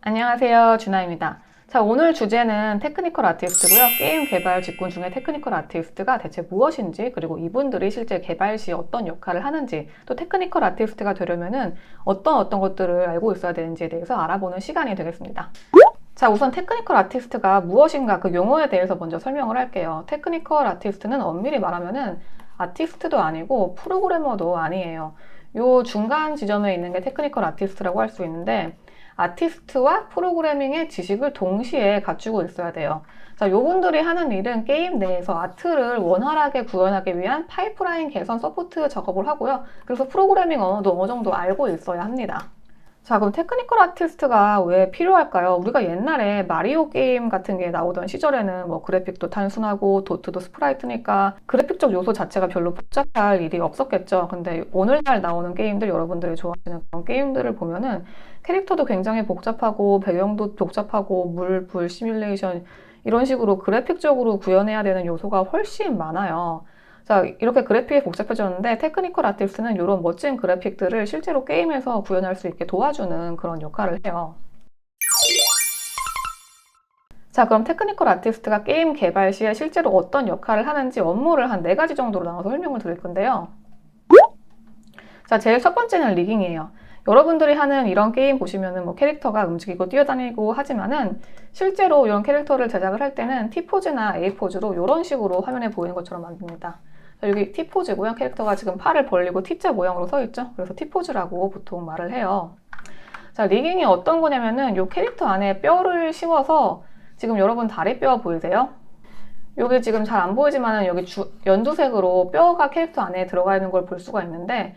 안녕하세요, 준하입니다. 자, 오늘 주제는 테크니컬 아티스트고요. 게임 개발 직군 중에 테크니컬 아티스트가 대체 무엇인지, 그리고 이분들이 실제 개발 시 어떤 역할을 하는지, 또 테크니컬 아티스트가 되려면은 어떤 것들을 알고 있어야 되는지에 대해서 알아보는 시간이 되겠습니다. 자, 우선 테크니컬 아티스트가 무엇인가 그 용어에 대해서 먼저 설명을 할게요. 테크니컬 아티스트는 엄밀히 말하면은 아티스트도 아니고 프로그래머도 아니에요. 요 중간 지점에 있는 게 테크니컬 아티스트라고 할 수 있는데, 아티스트와 프로그래밍의 지식을 동시에 갖추고 있어야 돼요. 자, 요분들이 하는 일은 게임 내에서 아트를 원활하게 구현하기 위한 파이프라인 개선 서포트 작업을 하고요. 그래서 프로그래밍 언어도 어느 정도 알고 있어야 합니다. 자, 그럼 테크니컬 아티스트가 왜 필요할까요? 우리가 옛날에 마리오 게임 같은 게 나오던 시절에는 뭐 그래픽도 단순하고 도트도 스프라이트니까 그래픽적 요소 자체가 별로 복잡할 일이 없었겠죠. 근데 오늘날 나오는 게임들, 여러분들이 좋아하시는 그런 게임들을 보면은 캐릭터도 굉장히 복잡하고 배경도 복잡하고 물, 불, 시뮬레이션 이런 식으로 그래픽적으로 구현해야 되는 요소가 훨씬 많아요. 자, 이렇게 그래픽이 복잡해졌는데 테크니컬 아티스트는 이런 멋진 그래픽들을 실제로 게임에서 구현할 수 있게 도와주는 그런 역할을 해요. 자, 그럼 테크니컬 아티스트가 게임 개발 시에 실제로 어떤 역할을 하는지 업무를 한 4가지 정도로 나눠서 설명을 드릴 건데요. 자, 제일 첫 번째는 리깅이에요. 여러분들이 하는 이런 게임 보시면은 뭐 캐릭터가 움직이고 뛰어다니고 하지만은 실제로 이런 캐릭터를 제작을 할 때는 T포즈나 A포즈로 이런 식으로 화면에 보이는 것처럼 만듭니다. 자, 여기 T포즈고요. 캐릭터가 지금 팔을 벌리고 T자 모양으로 서 있죠. 그래서 T포즈라고 보통 말을 해요. 자, 리깅이 어떤 거냐면은 이 캐릭터 안에 뼈를 심어서 지금 여러분 다리뼈 보이세요? 여기 지금 잘 안 보이지만은 여기 연두색으로 뼈가 캐릭터 안에 들어가 있는 걸 볼 수가 있는데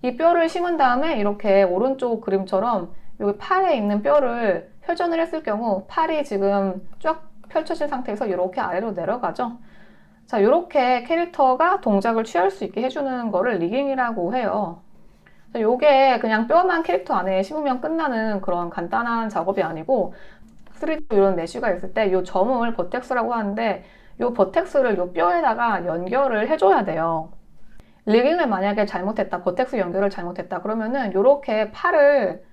이 뼈를 심은 다음에 이렇게 오른쪽 그림처럼 여기 팔에 있는 뼈를 회전을 했을 경우 팔이 지금 쫙 펼쳐진 상태에서 이렇게 아래로 내려가죠. 자, 이렇게 캐릭터가 동작을 취할 수 있게 해주는 거를 리깅이라고 해요. 자, 요게 그냥 뼈만 캐릭터 안에 심으면 끝나는 그런 간단한 작업이 아니고 3D 이런 메쉬가 있을 때 이 점을 버텍스라고 하는데 이 버텍스를 이 뼈에다가 연결을 해줘야 돼요. 리깅을 만약에 잘못했다, 버텍스 연결을 잘못했다 그러면은 이렇게 팔을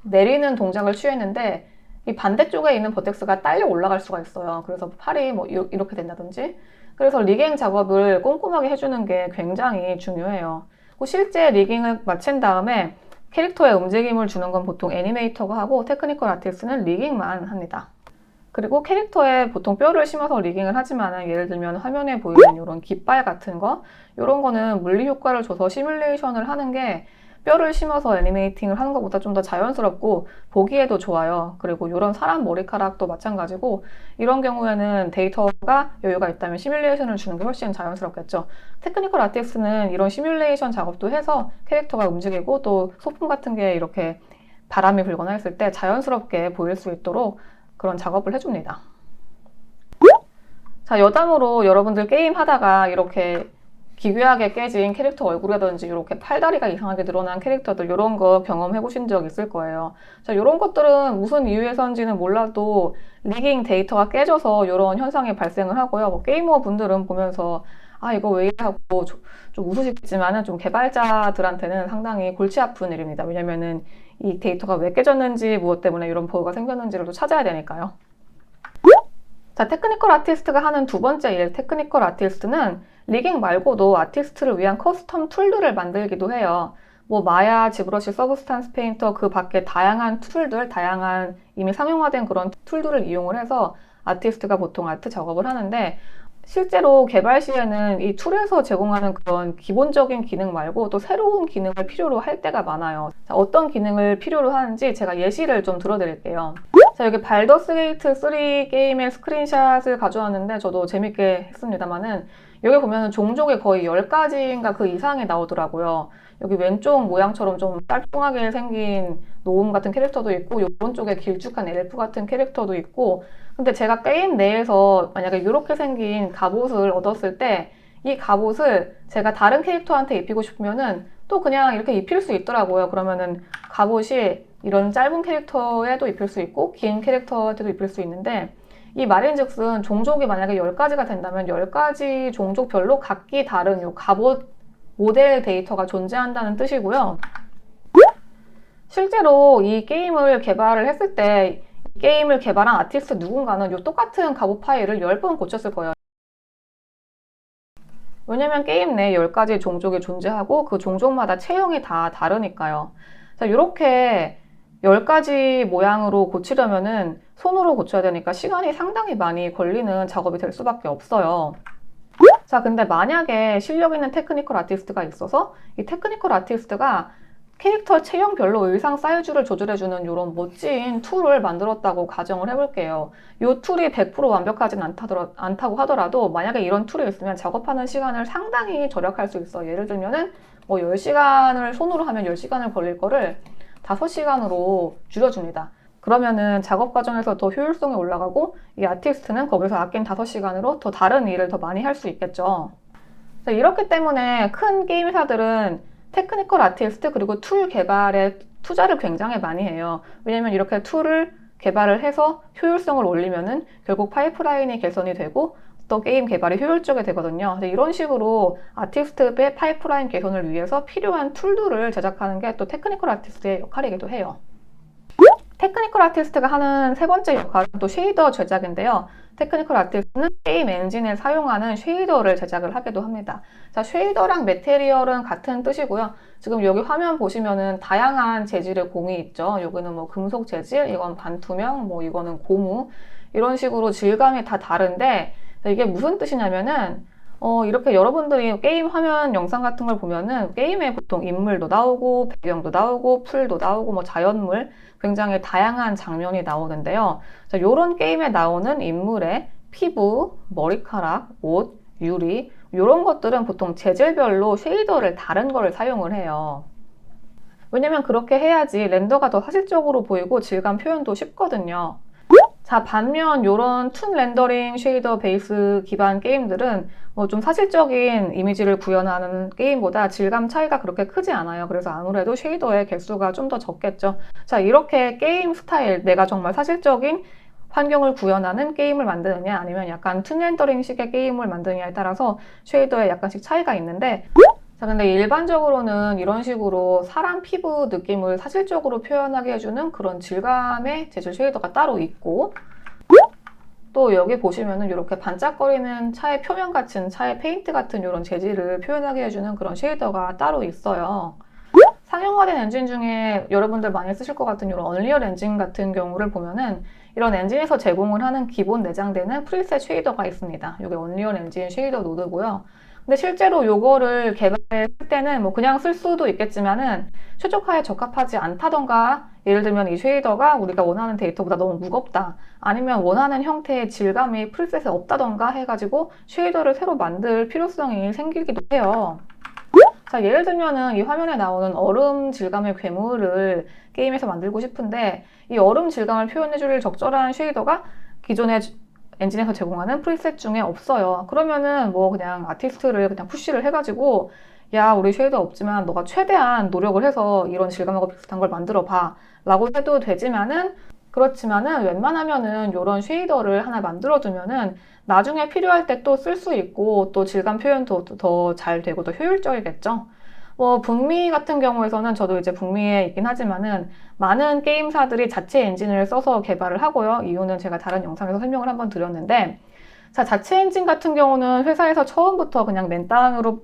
내리는 동작을 취했는데 이 반대쪽에 있는 버텍스가 딸려 올라갈 수가 있어요. 그래서 팔이 뭐 이렇게 된다든지. 그래서 리깅 작업을 꼼꼼하게 해주는 게 굉장히 중요해요. 실제 리깅을 마친 다음에 캐릭터에 움직임을 주는 건 보통 애니메이터가 하고 테크니컬 아티스트는 리깅만 합니다. 그리고 캐릭터에 보통 뼈를 심어서 리깅을 하지만 예를 들면 화면에 보이는 이런 깃발 같은 거 이런 거는 물리 효과를 줘서 시뮬레이션을 하는 게 뼈를 심어서 애니메이팅을 하는 것보다 좀 더 자연스럽고 보기에도 좋아요. 그리고 이런 사람 머리카락도 마찬가지고 이런 경우에는 데이터가 여유가 있다면 시뮬레이션을 주는 게 훨씬 자연스럽겠죠. 테크니컬 아티스트는 이런 시뮬레이션 작업도 해서 캐릭터가 움직이고 또 소품 같은 게 이렇게 바람이 불거나 했을 때 자연스럽게 보일 수 있도록 그런 작업을 해줍니다. 자, 여담으로 여러분들 게임 하다가 이렇게 기괴하게 깨진 캐릭터 얼굴이라든지 이렇게 팔다리가 이상하게 늘어난 캐릭터들 이런 거 경험해 보신 적 있을 거예요. 자, 이런 것들은 무슨 이유에서인지는 몰라도 리깅 데이터가 깨져서 이런 현상이 발생을 하고요. 뭐 게이머 분들은 보면서 아, 이거 왜 이래 하고 좀 웃으시겠지만은 좀 개발자들한테는 상당히 골치 아픈 일입니다. 왜냐면은 이 데이터가 왜 깨졌는지 무엇 때문에 이런 버그가 생겼는지를 또 찾아야 되니까요. 자, 테크니컬 아티스트가 하는 두 번째 일, 테크니컬 아티스트는 리깅 말고도 아티스트를 위한 커스텀 툴들을 만들기도 해요. 뭐 마야, 지브러시, 서브스탄스 페인터 그 밖에 다양한 툴들, 다양한 이미 상용화된 그런 툴들을 이용을 해서 아티스트가 보통 아트 작업을 하는데 실제로 개발 시에는 이 툴에서 제공하는 그런 기본적인 기능 말고 또 새로운 기능을 필요로 할 때가 많아요. 자, 어떤 기능을 필요로 하는지 제가 예시를 좀 들어드릴게요. 자, 여기 발더스 게이트 3 게임의 스크린샷을 가져왔는데 저도 재밌게 했습니다만은 여기 보면은 종족이 거의 10가지인가 그 이상이 나오더라고요. 여기 왼쪽 모양처럼 좀 딸뚱하게 생긴 노움 같은 캐릭터도 있고 오른쪽에 길쭉한 엘프 같은 캐릭터도 있고 근데 제가 게임 내에서 만약에 이렇게 생긴 갑옷을 얻었을 때 이 갑옷을 제가 다른 캐릭터한테 입히고 싶으면은 또 그냥 이렇게 입힐 수 있더라고요. 그러면은 갑옷이 이런 짧은 캐릭터에도 입힐 수 있고 긴 캐릭터한테도 입힐 수 있는데 이 말인즉슨 종족이 만약에 10가지가 된다면 10가지 종족별로 각기 다른 이 갑옷 모델 데이터가 존재한다는 뜻이고요. 실제로 이 게임을 개발을 했을 때 이 게임을 개발한 아티스트 누군가는 이 똑같은 가구 파일을 10번 고쳤을 거예요. 왜냐면 게임 내에 10가지 종족이 존재하고 그 종족마다 체형이 다 다르니까요. 자, 이렇게 10가지 모양으로 고치려면은 손으로 고쳐야 되니까 시간이 상당히 많이 걸리는 작업이 될 수밖에 없어요. 자, 근데 만약에 실력 있는 테크니컬 아티스트가 있어서 이 테크니컬 아티스트가 캐릭터 체형별로 의상 사이즈를 조절해주는 이런 멋진 툴을 만들었다고 가정을 해볼게요. 이 툴이 100% 완벽하진 않다고 하더라도 만약에 이런 툴이 있으면 작업하는 시간을 상당히 절약할 수 있어. 예를 들면은 뭐 10시간을 손으로 하면 10시간을 걸릴 거를 5시간으로 줄여줍니다. 그러면은 작업 과정에서 더 효율성이 올라가고 이 아티스트는 거기서 아낀 5시간으로 더 다른 일을 더 많이 할 수 있겠죠. 이렇기 때문에 큰 게임 회사들은 테크니컬 아티스트 그리고 툴 개발에 투자를 굉장히 많이 해요. 왜냐면 이렇게 툴을 개발을 해서 효율성을 올리면은 결국 파이프라인이 개선이 되고 또 게임 개발이 효율적이 되거든요. 이런 식으로 아티스트의 파이프라인 개선을 위해서 필요한 툴들을 제작하는 게 또 테크니컬 아티스트의 역할이기도 해요. 테크니컬 아티스트가 하는 세 번째 역할은 또 쉐이더 제작인데요. 테크니컬 아티스트는 게임 엔진에 사용하는 쉐이더를 제작을 하기도 합니다. 자, 쉐이더랑 매테리얼은 같은 뜻이고요. 지금 여기 화면 보시면은 다양한 재질의 공이 있죠. 여기는 뭐 금속 재질, 이건 반투명, 뭐 이거는 고무 이런 식으로 질감이 다 다른데 이게 무슨 뜻이냐면은 이렇게 여러분들이 게임 화면 영상 같은 걸 보면은 게임에 보통 인물도 나오고 배경도 나오고 풀도 나오고 뭐 자연물 굉장히 다양한 장면이 나오는데요. 자, 요런 게임에 나오는 인물의 피부, 머리카락, 옷, 유리 이런 것들은 보통 재질별로 쉐이더를 다른 걸 사용을 해요. 왜냐면 그렇게 해야지 렌더가 더 사실적으로 보이고 질감 표현도 쉽거든요. 자, 반면 이런 툰 렌더링 쉐이더 베이스 기반 게임들은 뭐 좀 사실적인 이미지를 구현하는 게임보다 질감 차이가 그렇게 크지 않아요. 그래서 아무래도 쉐이더의 개수가 좀 더 적겠죠. 자, 이렇게 게임 스타일, 내가 정말 사실적인 환경을 구현하는 게임을 만드느냐 아니면 약간 툰 렌더링 식의 게임을 만드느냐에 따라서 쉐이더에 약간씩 차이가 있는데 자, 근데 일반적으로는 이런 식으로 사람 피부 느낌을 사실적으로 표현하게 해주는 그런 질감의 재질 쉐이더가 따로 있고 또 여기 보시면은 이렇게 반짝거리는 차의 표면 같은 차의 페인트 같은 이런 재질을 표현하게 해주는 그런 쉐이더가 따로 있어요. 상용화된 엔진 중에 여러분들 많이 쓰실 것 같은 이런 언리얼 엔진 같은 경우를 보면은 이런 엔진에서 제공을 하는 기본 내장되는 프리셋 쉐이더가 있습니다. 이게 언리얼 엔진 쉐이더 노드고요. 근데 실제로 이거를 개발할 때는 뭐 그냥 쓸 수도 있겠지만은 최적화에 적합하지 않다던가 예를 들면 이 쉐이더가 우리가 원하는 데이터보다 너무 무겁다 아니면 원하는 형태의 질감이 프리셋에 없다던가 해가지고 쉐이더를 새로 만들 필요성이 생기기도 해요. 자, 예를 들면은 이 화면에 나오는 얼음 질감의 괴물을 게임에서 만들고 싶은데 이 얼음 질감을 표현해줄 적절한 쉐이더가 기존의 엔진에서 제공하는 프리셋 중에 없어요. 그러면은 뭐 그냥 아티스트를 그냥 푸시를 해가지고 야, 우리 쉐이더 없지만 너가 최대한 노력을 해서 이런 질감하고 비슷한 걸 만들어 봐 라고 해도 되지만은 그렇지만은 웬만하면은 이런 쉐이더를 하나 만들어 두면은 나중에 필요할 때 또 쓸 수 있고 또 질감 표현도 더 잘 되고 더 효율적이겠죠. 뭐 북미 같은 경우에서는 저도 이제 북미에 있긴 하지만은 많은 게임사들이 자체 엔진을 써서 개발을 하고요. 이유는 제가 다른 영상에서 설명을 한번 드렸는데 자, 자체 엔진 같은 경우는 회사에서 처음부터 그냥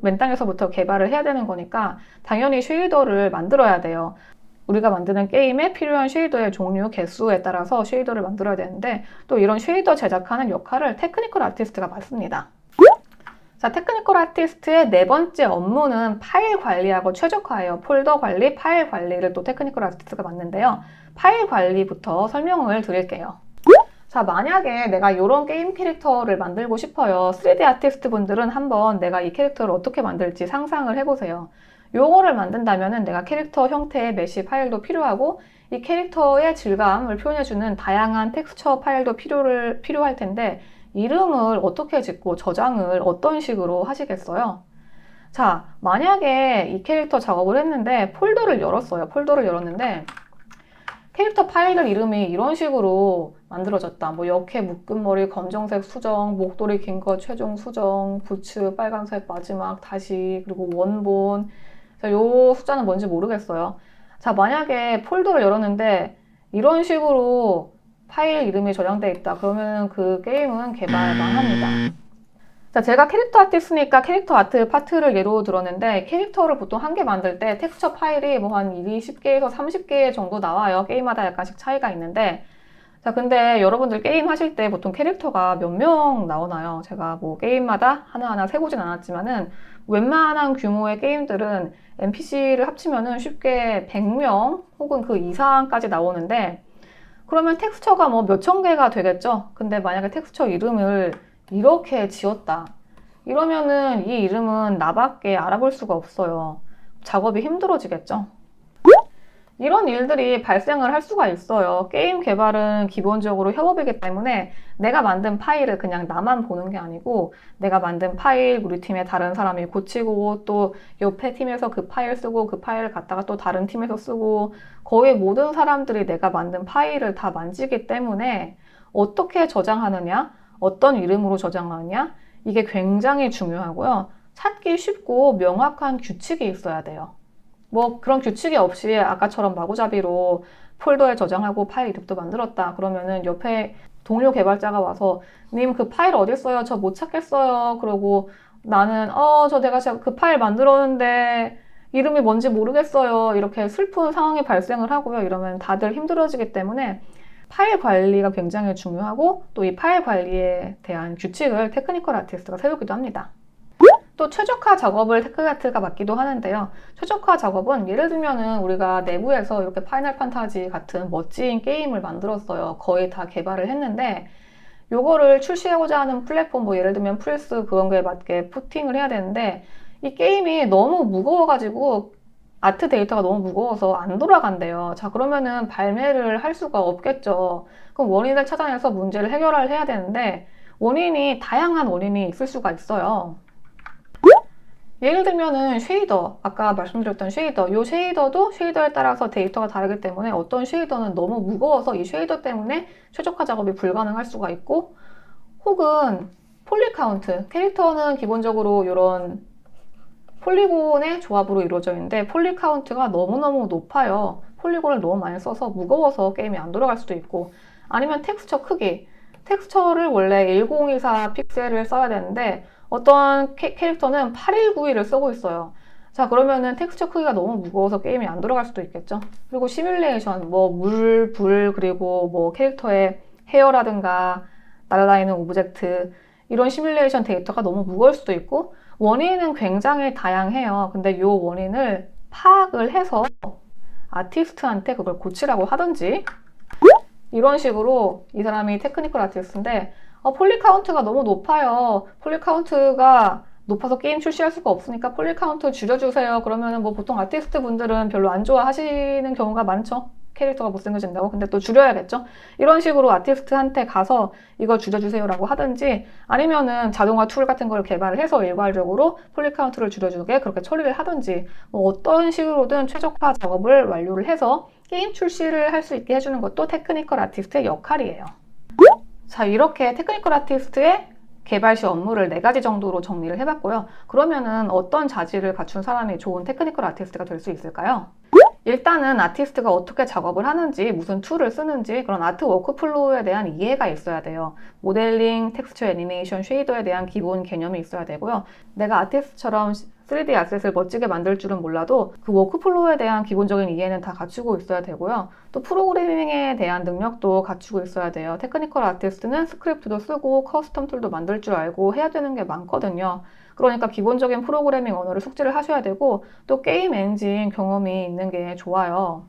맨땅에서부터 개발을 해야 되는 거니까 당연히 쉐이더를 만들어야 돼요. 우리가 만드는 게임에 필요한 쉐이더의 종류, 개수에 따라서 쉐이더를 만들어야 되는데 또 이런 쉐이더 제작하는 역할을 테크니컬 아티스트가 맡습니다. 자, 테크니컬 아티스트의 네 번째 업무는 파일 관리하고 최적화예요. 폴더 관리, 파일 관리를 또 테크니컬 아티스트가 맡는데요. 파일 관리부터 설명을 드릴게요. 자, 만약에 내가 이런 게임 캐릭터를 만들고 싶어요. 3D 아티스트 분들은 한번 내가 이 캐릭터를 어떻게 만들지 상상을 해보세요. 요거를 만든다면은 내가 캐릭터 형태의 메시 파일도 필요하고 이 캐릭터의 질감을 표현해주는 다양한 텍스처 파일도 필요할 텐데 이름을 어떻게 짓고 저장을 어떤 식으로 하시겠어요? 자, 만약에 이 캐릭터 작업을 했는데 폴더를 열었는데 캐릭터 파일들 이름이 이런 식으로 만들어졌다. 뭐 역해 묶은 머리 검정색 수정, 목도리 긴 거 최종 수정, 부츠 빨간색 마지막 다시 그리고 원본. 자, 요 숫자는 뭔지 모르겠어요. 자, 만약에 폴더를 열었는데 이런 식으로 파일 이름이 저장되어 있다. 그러면 그 게임은 개발 망합니다. 자, 제가 캐릭터 아티스트니까 캐릭터 아트 파트를 예로 들었는데 캐릭터를 보통 한 개 만들 때 텍스처 파일이 뭐 한 20개에서 30개 정도 나와요. 게임마다 약간씩 차이가 있는데 자, 근데 여러분들 게임 하실 때 보통 캐릭터가 몇 명 나오나요? 제가 뭐 게임마다 하나하나 세보진 않았지만은 웬만한 규모의 게임들은 NPC를 합치면은 쉽게 100명 혹은 그 이상까지 나오는데 그러면 텍스처가 뭐 몇천 개가 되겠죠? 근데 만약에 텍스처 이름을 이렇게 지었다. 이러면은 이 이름은 나밖에 알아볼 수가 없어요. 작업이 힘들어지겠죠? 이런 일들이 발생을 할 수가 있어요. 게임 개발은 기본적으로 협업이기 때문에 내가 만든 파일을 그냥 나만 보는 게 아니고 내가 만든 파일 우리 팀의 다른 사람이 고치고 또 옆에 팀에서 그 파일 쓰고 그 파일을 갖다가 또 다른 팀에서 쓰고 거의 모든 사람들이 내가 만든 파일을 다 만지기 때문에 어떻게 저장하느냐, 어떤 이름으로 저장하느냐 이게 굉장히 중요하고요. 찾기 쉽고 명확한 규칙이 있어야 돼요. 뭐 그런 규칙이 없이 아까처럼 마구잡이로 폴더에 저장하고 파일 이름도 만들었다. 그러면은 옆에 동료 개발자가 와서 님 그 파일 어디 있어요? 저 못 찾겠어요. 그러고 나는 내가 그 파일 만들었는데 이름이 뭔지 모르겠어요. 이렇게 슬픈 상황이 발생을 하고요. 이러면 다들 힘들어지기 때문에 파일 관리가 굉장히 중요하고 또 이 파일 관리에 대한 규칙을 테크니컬 아티스트가 세우기도 합니다. 또 최적화 작업을 테크아트가 맡기도 하는데요. 최적화 작업은 예를 들면은 우리가 내부에서 이렇게 파이널 판타지 같은 멋진 게임을 만들었어요. 거의 다 개발을 했는데 요거를 출시하고자 하는 플랫폼 뭐 예를 들면 플스 그런 거에 맞게 포팅을 해야 되는데 이 게임이 너무 무거워가지고 아트 데이터가 너무 무거워서 안 돌아간대요. 자, 그러면은 발매를 할 수가 없겠죠. 그럼 원인을 찾아내서 문제를 해결해야 되는데 다양한 원인이 있을 수가 있어요. 예를 들면은 쉐이더, 아까 말씀드렸던 쉐이더, 이 쉐이더도 쉐이더에 따라서 데이터가 다르기 때문에 어떤 쉐이더는 너무 무거워서 이 쉐이더 때문에 최적화 작업이 불가능할 수가 있고 혹은 폴리 카운트, 캐릭터는 기본적으로 이런 폴리곤의 조합으로 이루어져 있는데 폴리 카운트가 너무너무 높아요. 폴리곤을 너무 많이 써서 무거워서 게임이 안 돌아갈 수도 있고 아니면 텍스처 크기, 텍스처를 원래 1024 픽셀을 써야 되는데 어떤 캐릭터는 8192를 쓰고 있어요. 자, 그러면은 텍스처 크기가 너무 무거워서 게임이 안 돌아갈 수도 있겠죠. 그리고 시뮬레이션, 뭐 물, 불, 그리고 뭐 캐릭터의 헤어라든가 날아다니는 오브젝트 이런 시뮬레이션 데이터가 너무 무거울 수도 있고 원인은 굉장히 다양해요. 근데 이 원인을 파악을 해서 아티스트한테 그걸 고치라고 하든지 이런 식으로 이 사람이 테크니컬 아티스트인데 폴리 카운트가 너무 높아요. 폴리 카운트가 높아서 게임 출시할 수가 없으니까 폴리 카운트 줄여주세요. 그러면은 뭐 보통 아티스트 분들은 별로 안 좋아하시는 경우가 많죠. 캐릭터가 못생겨진다고. 근데 또 줄여야겠죠. 이런 식으로 아티스트한테 가서 이거 줄여주세요라고 하든지 아니면은 자동화 툴 같은 걸 개발을 해서 일괄적으로 폴리 카운트를 줄여주게 그렇게 처리를 하든지 뭐 어떤 식으로든 최적화 작업을 완료를 해서 게임 출시를 할 수 있게 해주는 것도 테크니컬 아티스트의 역할이에요. 자, 이렇게 테크니컬 아티스트의 개발 시 업무를 4가지 정도로 정리를 해봤고요. 그러면은 어떤 자질을 갖춘 사람이 좋은 테크니컬 아티스트가 될 수 있을까요? 일단은 아티스트가 어떻게 작업을 하는지, 무슨 툴을 쓰는지 그런 아트 워크플로우에 대한 이해가 있어야 돼요. 모델링, 텍스처 애니메이션, 쉐이더에 대한 기본 개념이 있어야 되고요. 내가 아티스트처럼 3D 아셋을 멋지게 만들 줄은 몰라도 그 워크플로우에 대한 기본적인 이해는 다 갖추고 있어야 되고요. 또 프로그래밍에 대한 능력도 갖추고 있어야 돼요. 테크니컬 아티스트는 스크립트도 쓰고 커스텀 툴도 만들 줄 알고 해야 되는 게 많거든요. 그러니까 기본적인 프로그래밍 언어를 숙지를 하셔야 되고 또 게임 엔진 경험이 있는 게 좋아요.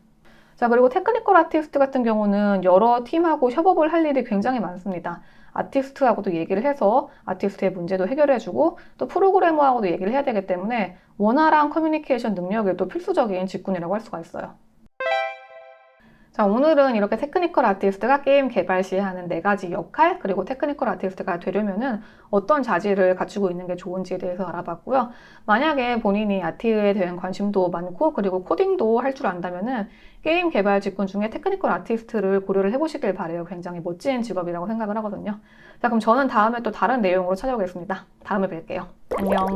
자, 그리고 테크니컬 아티스트 같은 경우는 여러 팀하고 협업을 할 일이 굉장히 많습니다. 아티스트하고도 얘기를 해서 아티스트의 문제도 해결해주고 또 프로그래머하고도 얘기를 해야 되기 때문에 원활한 커뮤니케이션 능력이 또 필수적인 직군이라고 할 수가 있어요. 자, 오늘은 이렇게 테크니컬 아티스트가 게임 개발 시 하는 4가지 역할, 그리고 테크니컬 아티스트가 되려면은 어떤 자질을 갖추고 있는 게 좋은지에 대해서 알아봤고요. 만약에 본인이 아트에 대한 관심도 많고, 그리고 코딩도 할 줄 안다면은 게임 개발 직군 중에 테크니컬 아티스트를 고려를 해보시길 바래요. 굉장히 멋진 직업이라고 생각을 하거든요. 자, 그럼 저는 다음에 또 다른 내용으로 찾아오겠습니다. 다음에 뵐게요. 안녕.